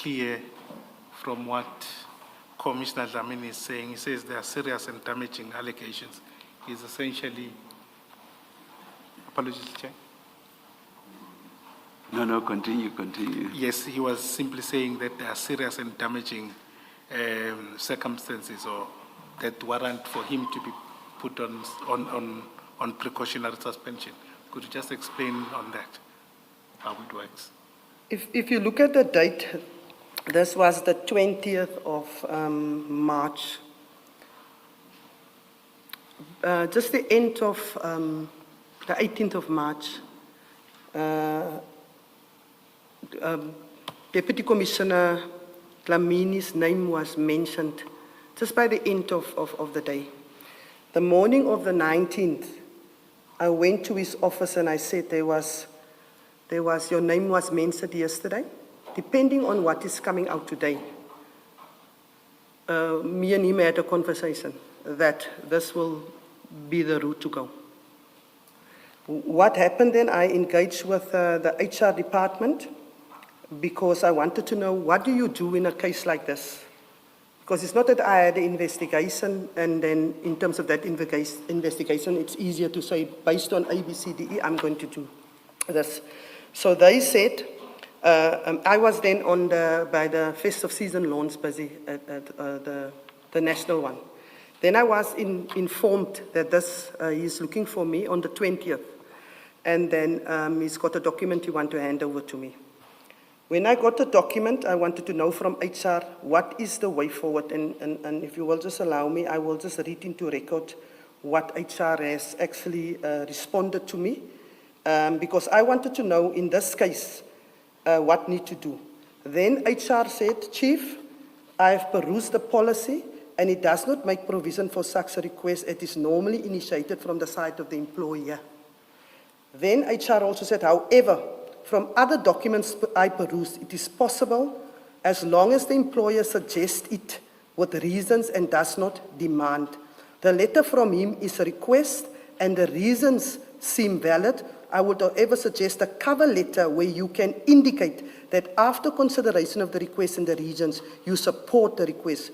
clear from what Commissioner Dlamini is saying. He says there are serious and damaging allegations. He's essentially, apologies, Chair. No, continue. Yes, he was simply saying that there are serious and damaging circumstances or that warrant for him to be put on precautionary suspension. Could you just explain on that, how it works? If you look at the date, this was the 20th of March. Just the end of the 18th of March, Deputy Commissioner Dlamini's name was mentioned just by the end of the day. The morning of the 19th, I went to his office and I said your name was mentioned yesterday. Depending on what is coming out today, me and him had a conversation that this will be the route to go. What happened then, I engaged with the HR department because I wanted to know, what do you do in a case like this? Because it's not that I had an investigation and then in terms of that investigation, it's easier to say, based on A, B, C, D, E, I'm going to do this. So they said, I was then by the festive season lawns busy at the national one. Then I was informed that he's looking for me on the 20th. And then he's got a document he wants to hand over to me. When I got the document, I wanted to know from HR, what is the way forward? And if you will just allow me, I will just read into record what HR has actually responded to me. Because I wanted to know, in this case, what need to do. Then HR said, Chief, I have perused the policy and it does not make provision for such a request. It is normally initiated from the side of the employer. Then HR also said, however, from other documents I perused, it is possible as long as the employer suggests it with reasons and does not demand. The letter from him is a request and the reasons seem valid. I would, however, suggest a cover letter where you can indicate that after consideration of the request in the regions, you support the request.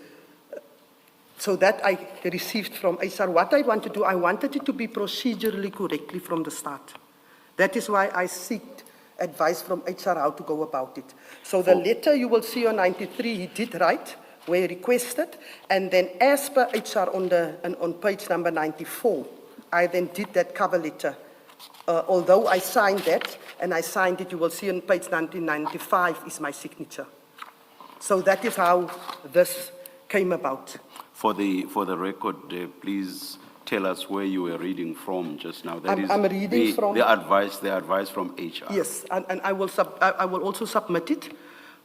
So that I received from HR. What I want to do, I wanted it to be procedurally correctly from the start. That is why I seek advice from HR how to go about it. So the letter you will see on 93, he did write, where he requested, and then as per HR on page number 94, I then did that cover letter. Although I signed that, and I signed it, you will see on page 1995 is my signature. So that is how this came about. For the record, please tell us where you were reading from just now. I'm reading from the advice from HR. Yes, and I will also submit it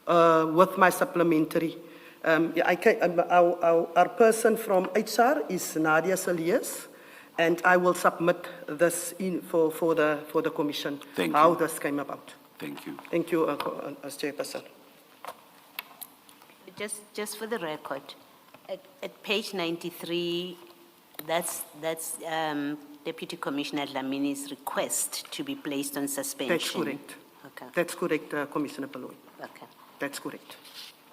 with my supplementary. Our person from HR is Nadia Salias. And I will submit this for the commission. Thank how you. This came about. Thank you. Thank you, as Chairperson. Just for the record, at page 93, that's Deputy Commissioner Dlamini's request to be placed on suspension. That's correct. Okay. That's correct, Commissioner Paloi. Okay. That's correct.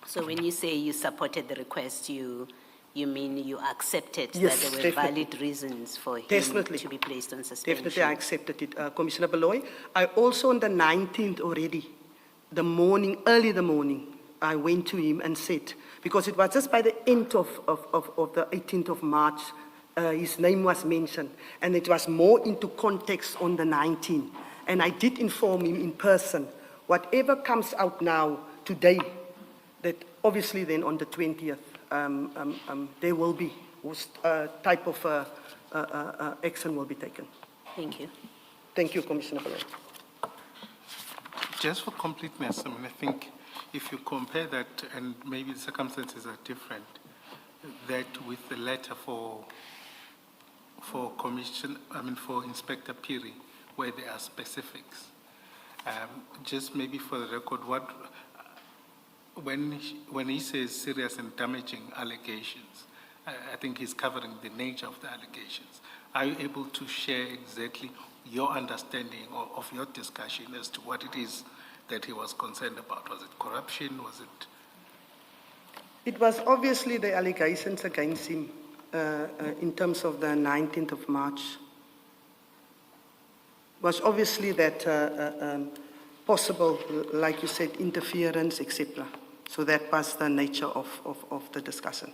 So when you say you supported the request, you mean you accepted Yes, that there were definitely. valid reasons for him Definitely. to be placed on suspension? Definitely, I accepted it, Commissioner Paloi. I also, on the 19th already, early the morning, I went to him and said, because it was just by the end of the 18th of March, his name was mentioned, and it was more into context on the 19th. And I did inform him in person, whatever comes out now, today, that obviously then on the 20th, there will be type of action will be taken. Thank you. Thank you, Commissioner Paloi. Just for completeness, I mean, I think if you compare that, and maybe the circumstances are different, that with the letter for Inspector Piri, where there are specifics, just maybe for the record, when he says serious and damaging allegations, I think he's covering the nature of the allegations. Are you able to share exactly your understanding of your discussion as to what it is that he was concerned about? Was it corruption? Was it It was obviously the allegations against him in terms of the 19th of March. Was obviously that possible, like you said, interference, etc. So that was the nature of the discussion.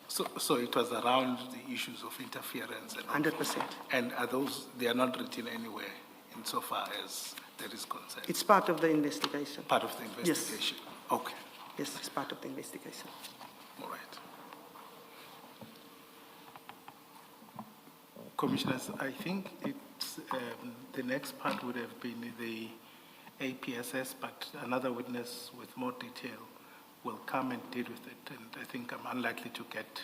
So it was around the issues of interference and all. 100%. And are those, they are not written anywhere insofar as there is concern? It's part of the investigation. Part of the investigation? Okay, Yes, it's part of the investigation. all right. Commissioners, I think it's, the next part would have been the APSS, but another witness with more detail will come and deal with it. And I think I'm unlikely to get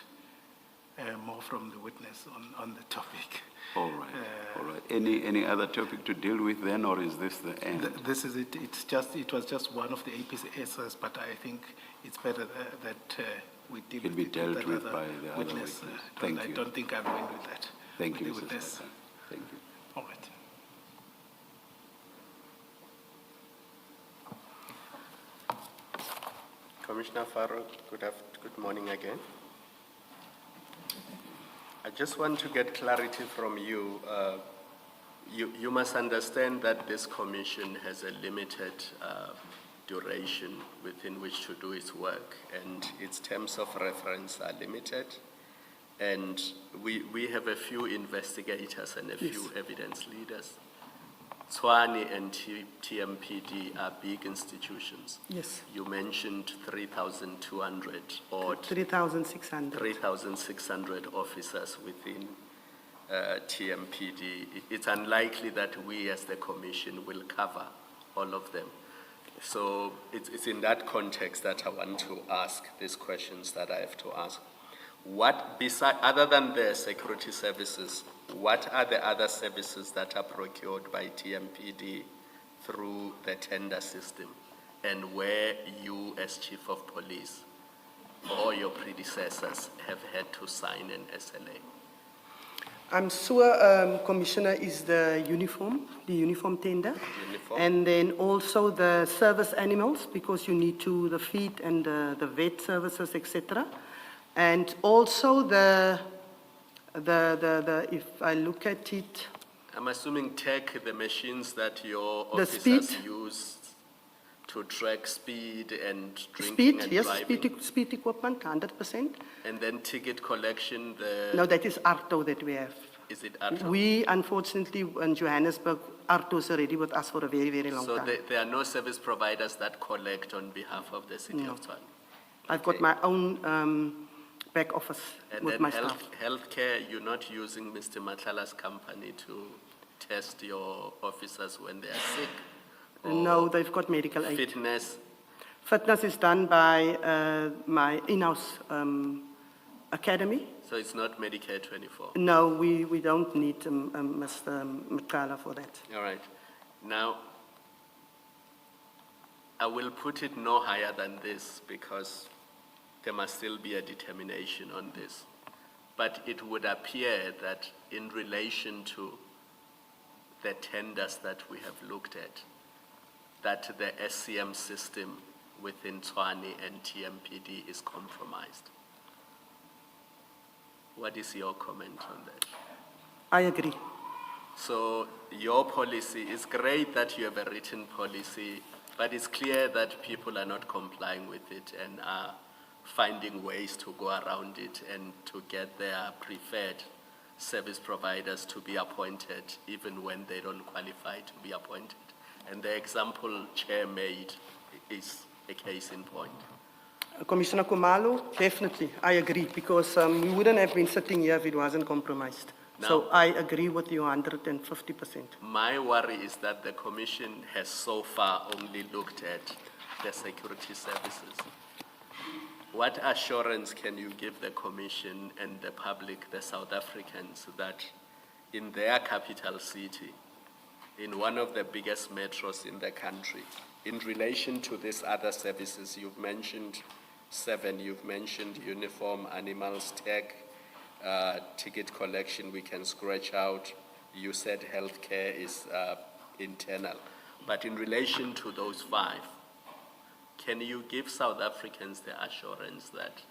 more from the witness on the topic. All right, all right. Any other topic to deal with then, or is this the end? This is it. It was just one of the APSS, but I think it's better that we deal It'll with be it dealt with with another by the other witness. witness. I Thank you. don't think I'm going with that. Thank you, with the Mrs. witness. Hassan. Thank you. All right. Commissioner Faro, good morning again. I just want to get clarity from you. You must understand that this commission has a limited duration within which to do its work, and its terms of reference are limited. And we have a few investigators and a few evidence leaders. Tshwane and TMPD are big institutions. Yes, You mentioned 3,200 or 3,600. 3,600 officers within TMPD. It's unlikely that we as the commission will cover all of them. So it's in that context that I want to ask these questions that I have to ask. What, other than the security services, what are the other services that are procured by TMPD through the tender system, and where you as Chief of Police or your predecessors have had to sign an SLA? I'm sure, Commissioner, is the uniform tender. Uniform. And then also the service animals, because you need to, the feed and the vet services, etc. And also if I look at it, I'm assuming tech, the machines that your The officers speed. use to track speed and drinking speed, and yes, driving. speed equipment, 100%. And then ticket collection, No, that is ARTO that we have. is it ARTO? We, unfortunately, in Johannesburg, ARTO is already with us for a very, very long So time. there are no service providers that collect on behalf of the city of Tshwane? I've got my own back office And with then my staff. healthcare, you're not using Mr. Matlala's company to test your officers when they are sick? No, Or they've got medical aid. fitness? Fitness is done by my in-house academy. So it's not Medicare 24? No, we don't need Mr. Mkala for that. All right. Now, I will put it no higher than this because there must still be a determination on this. But it would appear that in relation to the tenders that we have looked at, that the SCM system within Tshwane and TMPD is compromised. What is your comment on that? I agree. So your policy, is great that you have a written policy, but it's clear that people are not complying with it and are finding ways to go around it and to get their preferred service providers to be appointed even when they don't qualify to be appointed. And the example Chair made is a case in point. Commissioner Kumalo, definitely, I agree, because we wouldn't have been sitting here if it wasn't compromised. So Now- I agree with you 150%. My worry is that the Commission has so far only looked at the security services. What assurance can you give the Commission and the public, the South Africans, that in their capital city, in one of the biggest metros in the country, in relation to these other services, you've mentioned 7, you've mentioned uniform, animals, tech, ticket collection we can scratch out. You said healthcare is internal. But in relation to those 5, can you give South Africans the assurance that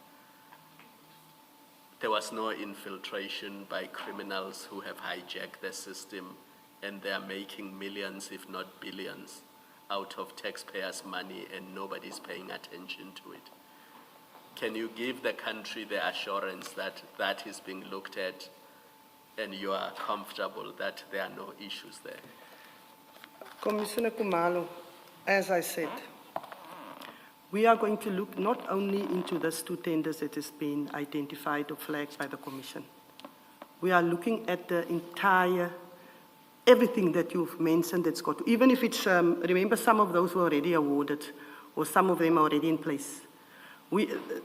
there was no infiltration by criminals who have hijacked the system and they are making millions, if not billions, out of taxpayers' money and nobody's paying attention to it? Can you give the country the assurance that that is being looked at and you are comfortable that there are no issues there? Commissioner Kumalo, as I said, we are going to look not only into these 2 tenders that has been identified or flagged by the Commission. We are looking at the entire, everything that you've mentioned that's got, even if it's, remember some of those were already awarded or some of them are already in place.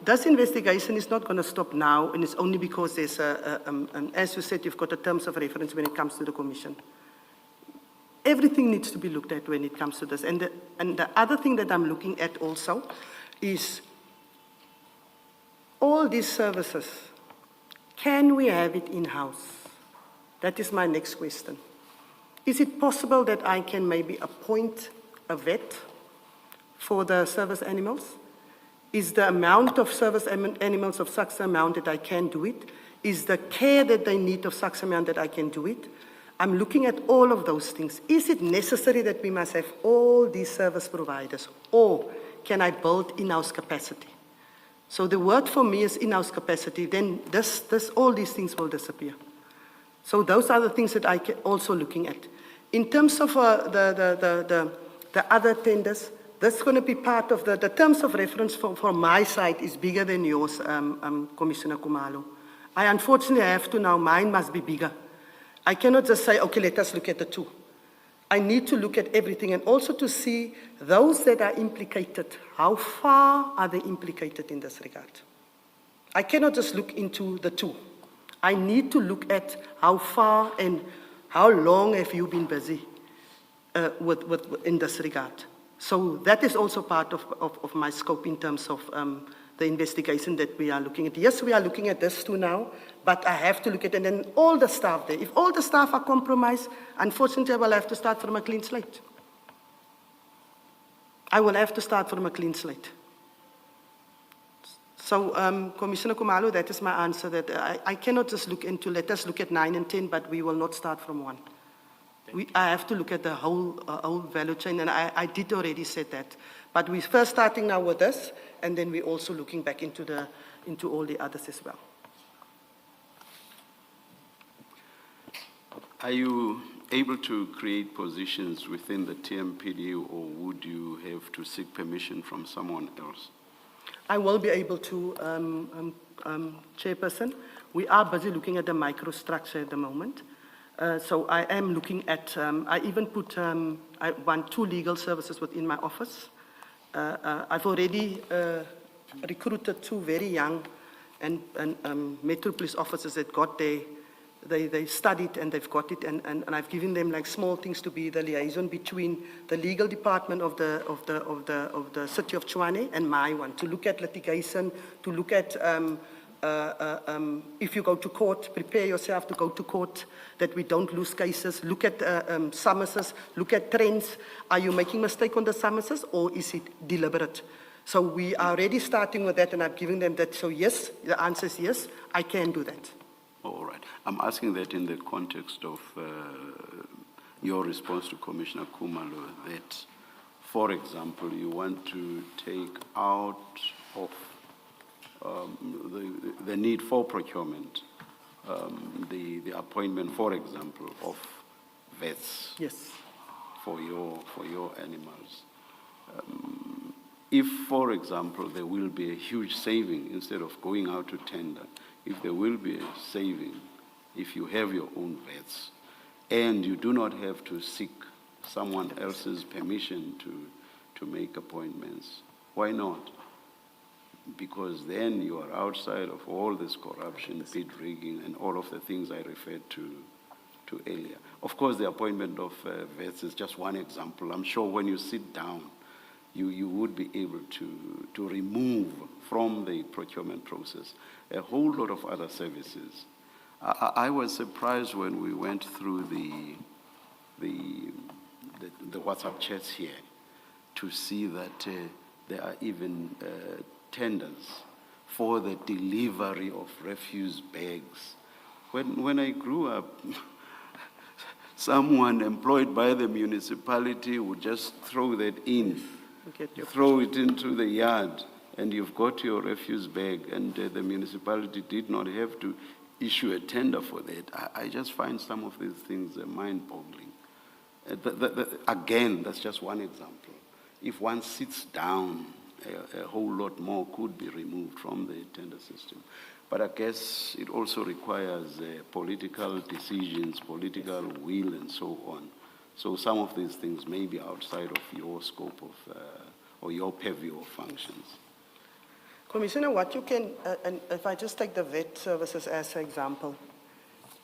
This investigation is not going to stop now, and it's only because there's as you said, you've got a terms of reference when it comes to the Commission. Everything needs to be looked at when it comes to this. And the other thing that I'm looking at also is all these services, can we have it in-house? That is my next question. Is it possible that I can maybe appoint a vet for the service animals? Is the amount of service animals of such amount that I can do it? Is the care that they need of such amount that I can do it? I'm looking at all of those things. Is it necessary that we must have all these service providers, or can I build in-house capacity? So the word for me is in-house capacity, then all these things will disappear. So those are the things that I'm also looking at. In terms of the other tenders, that's going to be part of the terms of reference from my side is bigger than yours, Commissioner Kumalo. I unfortunately have to now, mine must be bigger. I cannot just say, okay, let us look at the 2. I need to look at everything and also to see those that are implicated, how far are they implicated in this regard? I cannot just look into the 2. I need to look at how far and how long have you been busy in this regard. So that is also part of my scope in terms of the investigation that we are looking at. Yes, we are looking at this 2 now, but I have to look at it, and then all the staff there. If all the staff are compromised, unfortunately, I will have to start from a clean slate. I will have to start from a clean slate. So, Commissioner Kumalo, that is my answer, that I cannot just look into, let us look at 9 and 10, but we will not start from 1. I have to look at the whole value chain, and I did already said that. But we're first starting now with this, and then we're also looking back into all the others as well. Are you able to create positions within the TMPD, or would you have to seek permission from someone else? I will be able to, Chairperson. We are busy looking at the microstructure at the moment. So I am looking at, I even put, I want 2 legal services within my office. I've already recruited 2 very young and Metro Police officers that got they studied and they've got it, and I've given them like small things to be the liaison between the legal department of the city of Tshwane and my one, to look at litigation, to look at if you go to court, prepare yourself to go to court, that we don't lose cases. Look at summonses, look at trends. Are you making mistake on the summonses, or is it deliberate? So we are already starting with that, and I've given them that. So yes, the answer is yes, I can do that. All right. I'm asking that in the context of your response to Commissioner Kumalo, that, for example, you want to take out of the need for procurement, the appointment, for example, of vets. Yes. For your animals. If, for example, there will be a huge saving instead of going out to tender, if there will be a saving if you have your own vets and you do not have to seek someone else's permission to make appointments, why not? Because then you are outside of all this corruption, bid rigging, and all of the things I referred to earlier. Of course, the appointment of vets is just one example. I'm sure when you sit down, you would be able to remove from the procurement process a whole lot of other services. I was surprised when we went through WhatsApp chats here to see that there are even tenders for the delivery of refuse bags. When I grew up, someone employed by the municipality would just throw that in, throw it into the yard, and you've got your refuse bag, and the municipality did not have to issue a tender for that. I just find some of these things mind-boggling. Again, that's just one example. If one sits down, a whole lot more could be removed from the tender system. But I guess it also requires political decisions, political will, and so on. So some of these things may be outside of your scope of, or your purview of functions. Commissioner, what you can, and if I just take the vet services as an example,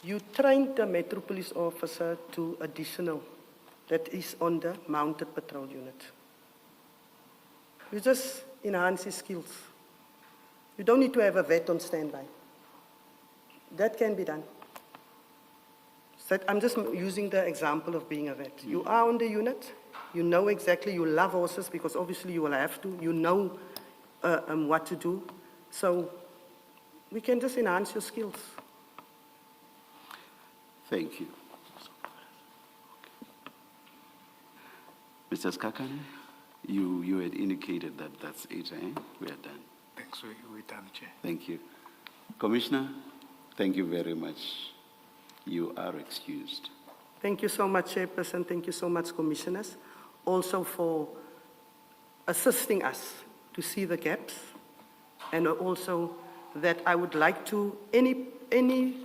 you trained the Metro Police officer to additional, that is on the mounted patrol unit. You just enhance his skills. You don't need to have a vet on standby. That can be done. So I'm just using the example of being a vet. You are on the unit, you know exactly, you love horses because obviously you will have to, you know what to do. So we can just enhance your skills. Thank you. Mr. Skakane, you had indicated that that's it, eh? We are done. Thanks, we're done, Chair. Thank you. Commissioner, thank you very much. You are excused. Thank you so much, Chairperson. Thank you so much, Commissioners, also for assisting us to see the gaps, and also that I would like to, any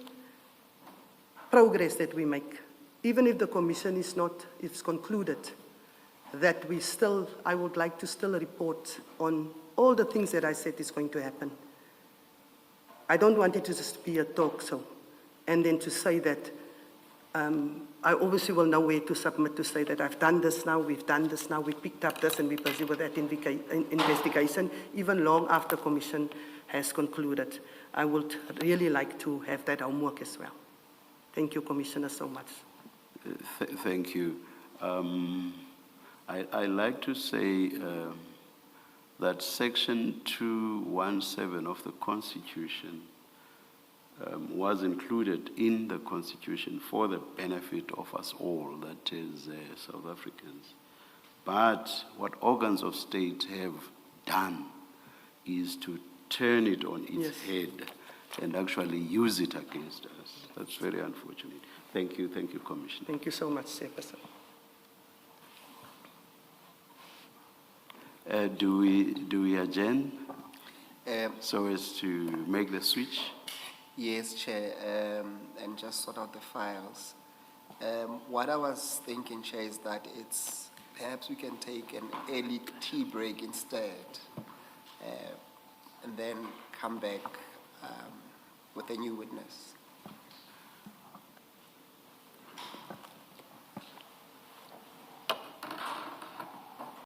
progress that we make, even if the Commission is not, it's concluded, that we still, I would like to still report on all the things that I said is going to happen. I don't want it to just be a talk, and then to say that I obviously will know where to submit to say that I've done this now, we've done this now, we picked up this, and we're busy with that investigation, even long after Commission has concluded. I would really like to have that homework as well. Thank you, Commissioner, so much. Thank you. I like to say that Section 217 of the Constitution was included in the Constitution for the benefit of us all, that is South Africans. But what organs of state have done is to turn it on its head and actually use it against us. That's very unfortunate. Thank you, Commissioner. Thank you so much, Chairperson. Do we adjourn so as to make the switch? Yes, Chair, and just sort out the files. What I was thinking, Chair, is that perhaps we can take an early tea break instead, and then come back with a new witness.